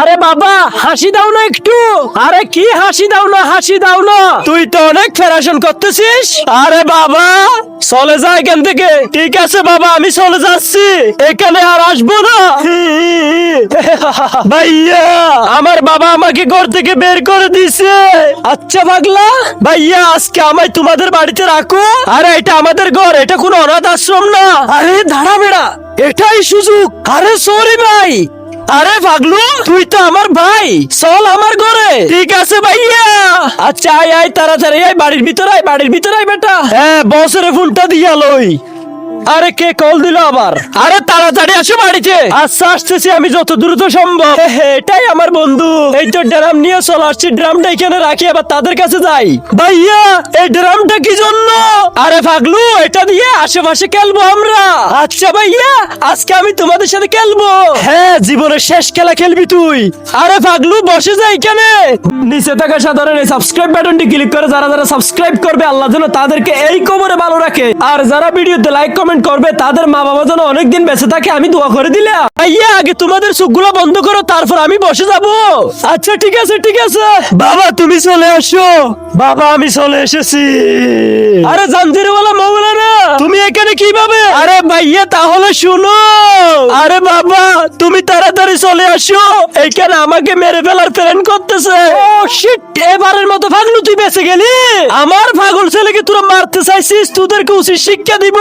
আরে বাবা হাসি দাও না একটু। আরে কি হাসি দাও না, হাসি দাও না, তুই তো অনেক ফেরাশন করতেছিস। আরে বাবা চলে যা এখান থেকে। ঠিক আছে বাবা আমি চলে যাচ্ছি, এখানে আর আসবো না। ভাইয়া আমার বাবা আমাকে ঘর থেকে বের করে দিছে। আচ্ছা পাগলা, ভাইয়া আজকে আমায় তোমাদের বাড়িতে রাখো। আরে এটা আমাদের ঘর, এটা কোনো অনাথ আশ্রম না। আরে দাঁড়া বেড়া, এটাই সুযোগ। আরে সরি ভাই। আরে পাগলু তুই তো আমার ভাই, চল আমার ঘরে। ঠিক আছে ভাইয়া। আচ্ছা আয় আয় তাড়াতাড়ি আয়, বাড়ির ভিতরে আয়, বাড়ির ভিতরে আয় বেটা। হ্যাঁ বসের ফোনটা দিয়া লই। আরে কে কল দিল আবার? আরে তাড়াতাড়ি আসো বাড়িতে। আচ্ছা আসতেছি আমি যত দ্রুত সম্ভব। এটাই আমার বন্ধু। এই তো ড্রাম নিয়ে চলে আসছি, ড্রামটা এখানে রাখি আবার তাদের কাছে যাই। ভাইয়া এই ড্রামটা কি জন্য? আরে পাগলু এটা দিয়ে আশেপাশে খেলবো আমরা। আচ্ছা ভাইয়া আজকে আমি তোমাদের সাথে খেলবো। হ্যাঁ জীবনের শেষ খেলা খেলবি তুই। আরে পাগলু বসে যা এখানে। নিচে থাকা সাধারণ এই সাবস্ক্রাইব বাটনটি ক্লিক করে যারা যারা সাবস্ক্রাইব করবে আল্লাহ যেন তাদেরকে এই কবরে ভালো রাখে। আর যারা ভিডিওতে লাইক কমেন্ট করবে তাদের মা বাবা যেন অনেকদিন বেঁচে থাকে আমি দোয়া করে দিলাম। ভাইয়া আগে তোমাদের চোখগুলো বন্ধ করো, তারপর আমি বসে যাব। আচ্ছা ঠিক আছে ঠিক আছে। বাবা তুমি চলে আসো। বাবা আমি চলে এসেছি। আরে জাঞ্জিরওয়ালা মাওলানা তুমি এখানে কিভাবে? আরে ভাইয়া তাহলে শুনো। আরে বাবা তুমি তাড়াতাড়ি চলে আসো, এইখানে আমাকে মেরে ফেলার প্ল্যান করতেছে। ও শিট, এবারের মতো পাগলু তুই বেঁচে গেলি। আমার পাগল ছেলেকে তোরা মারতে চাইছিস, তোদেরকে উচিত শিক্ষা দিব।